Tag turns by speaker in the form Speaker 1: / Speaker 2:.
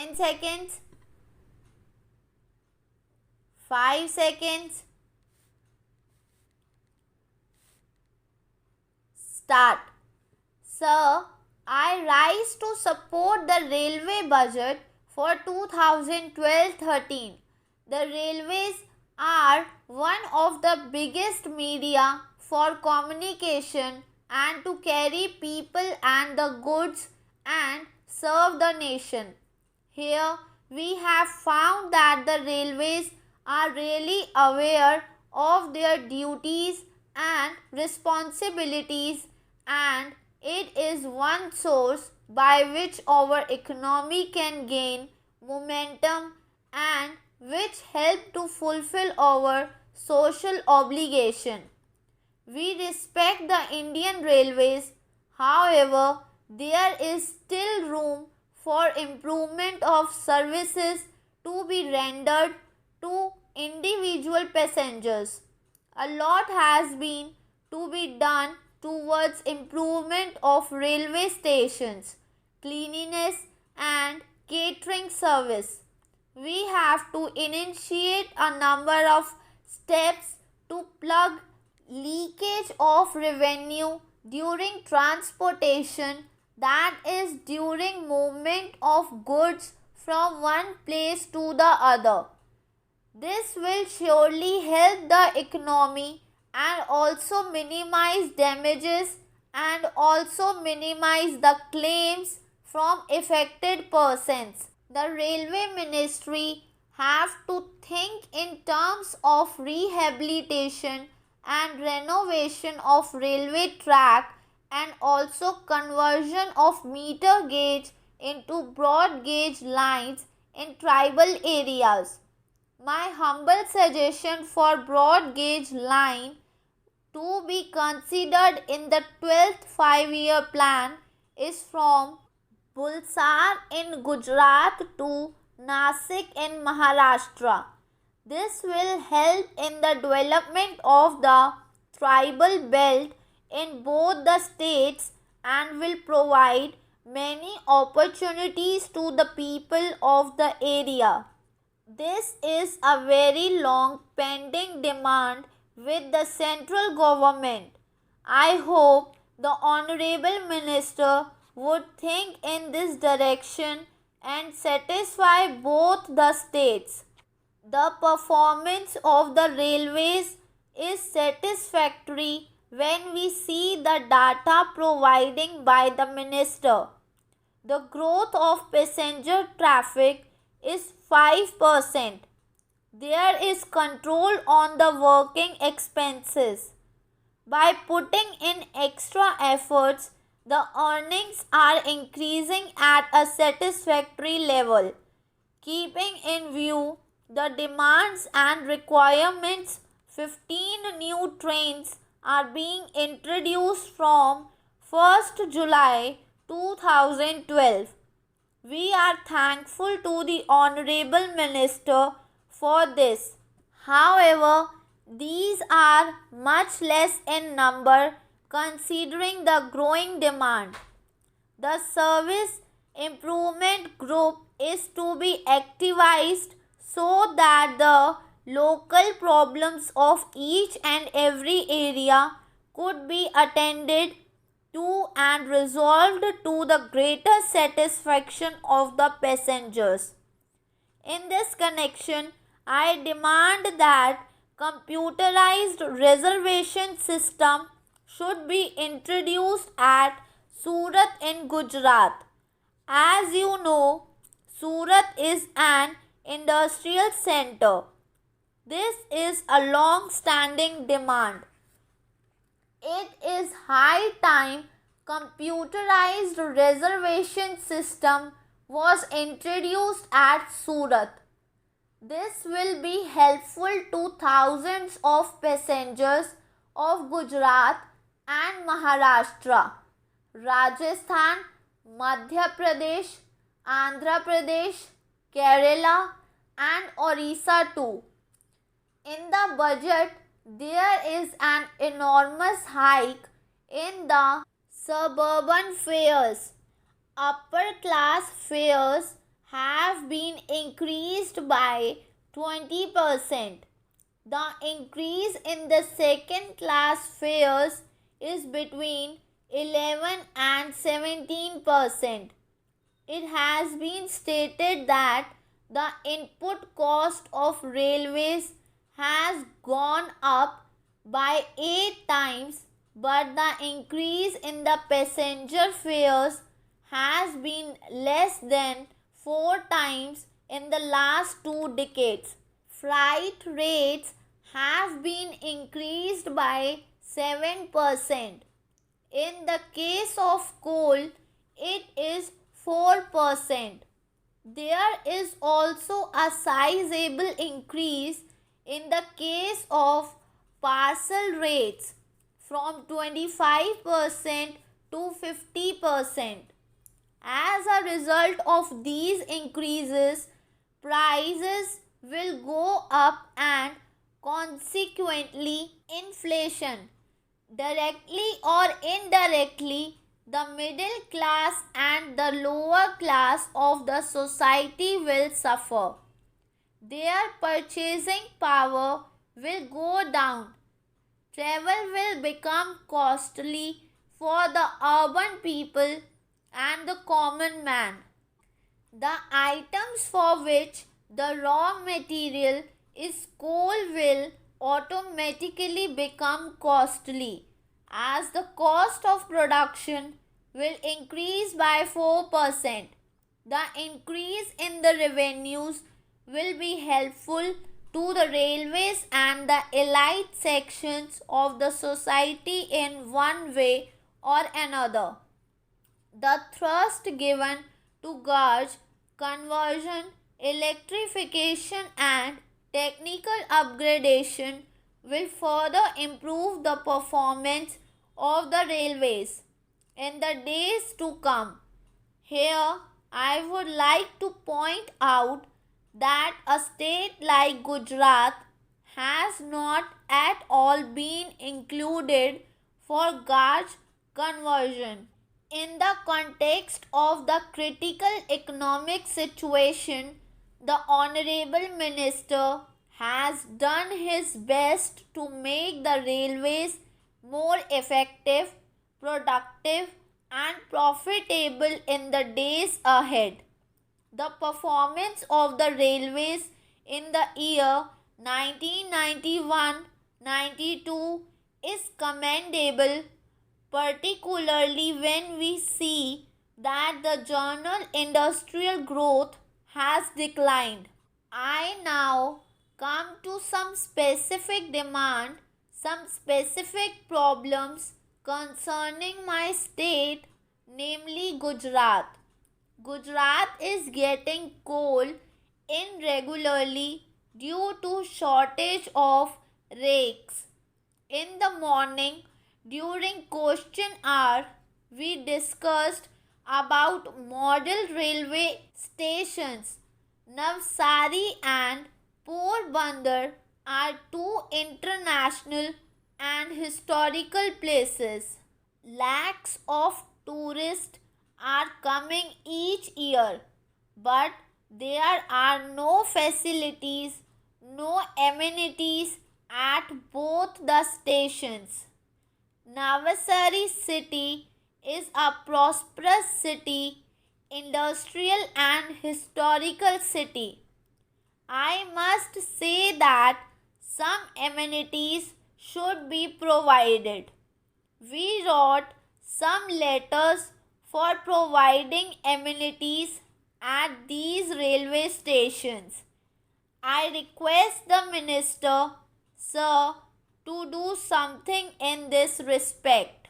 Speaker 1: 10 seconds, 5 seconds, start. Sir, I rise to support the railway budget for 2012-13. The railways are one of the biggest media for communication and to carry people and the goods and serve the nation. Here we have found that the railways are really aware of their duties and responsibilities, and it is one source by which our economy can gain momentum and which help to fulfill our social obligation. We respect the Indian Railways, however, there is still room for improvement of services to be rendered to individual passengers. A lot has been to be done towards improvement of railway stations, cleanliness and catering service. We have to initiate a number of steps to plug leakage of revenue during transportation, that is during movement of goods from one place to the other. This will surely help the economy and also minimize damages and also minimize the claims from affected persons. The railway ministry have to think in terms of rehabilitation and renovation of railway track and also conversion of meter gauge into broad gauge lines in tribal areas. My humble suggestion for broad gauge line to be considered in the 12th 5-year plan is from Bulsar in Gujarat to Nasik in Maharashtra. This will help in the development of the tribal belt in both the states and will provide many opportunities to the people of the area. This is a very long pending demand with the central government. I hope the Honorable Minister would think in this direction and satisfy both the states. The performance of the railways is satisfactory when we see the data providing by the minister. The growth of passenger traffic is 5%. There is control on the working expenses. By putting in extra efforts, the earnings are increasing at a satisfactory level. Keeping in view the demands and requirements, 15 new trains are being introduced from 1st July 2012. We are thankful to the Honorable Minister for this. However, these are much less in number considering the growing demand. The Service Improvement Group is to be activized so that the local problems of each and every area could be attended to and resolved to the greater satisfaction of the passengers. In this connection, I demand that computerized reservation system should be introduced at Surat in Gujarat. As you know, Surat is an industrial center. This is a long standing demand. It is high time computerized reservation system was introduced at Surat. This will be helpful to thousands of passengers of Gujarat and Maharashtra, Rajasthan, Madhya Pradesh, Andhra Pradesh, Kerala and Orissa too. In the budget, there is an enormous hike in the suburban fares. Upper class fares have been increased by 20%. The increase in the second class fares is between 11 and 17%. It has been stated that the input cost of railways has gone up by 8 times, but the increase in the passenger fares has been less than 4 times in the last 2 decades. Freight rates have been increased by 7%. In the case of coal, it is 4%. There is also a sizable increase in the case of parcel rates from 25% to 50%. As a result of these increases, prices will go up and consequently inflation. Directly or indirectly, the middle class and the lower class of the society will suffer. Their purchasing power will go down. Travel will become costly for the urban people and the common man. The items for which the raw material is coal will automatically become costly as the cost of production will increase by 4%. The increase in the revenues will be helpful to the railways and the elite sections of the society in one way or another. The thrust given to gauge conversion, electrification, and technical upgradation will further improve the performance of the railways in the days to come. Here, I would like to point out that a state like Gujarat has not at all been included for gauge conversion. In the context of the critical economic situation, the Honorable Minister has done his best to make the railways more effective, productive, and profitable in the days ahead. The performance of the railways in the year 1991-92 is commendable, particularly when we see that the general industrial growth has declined. I now come to some specific demand, some specific problems concerning my state, namely Gujarat. Gujarat is getting coal irregularly due to shortage of rakes. In the morning, during question hour, we discussed about model railway stations. Navsari and Porbandar are two international and historical places. Lakhs of tourists are coming each year, but there are no facilities, no amenities at both the stations. Navasari city is a prosperous city, industrial and historical city. I must say that some amenities should be provided. We wrote some letters for providing amenities at these railway stations. I request the minister, sir, to do something in this respect.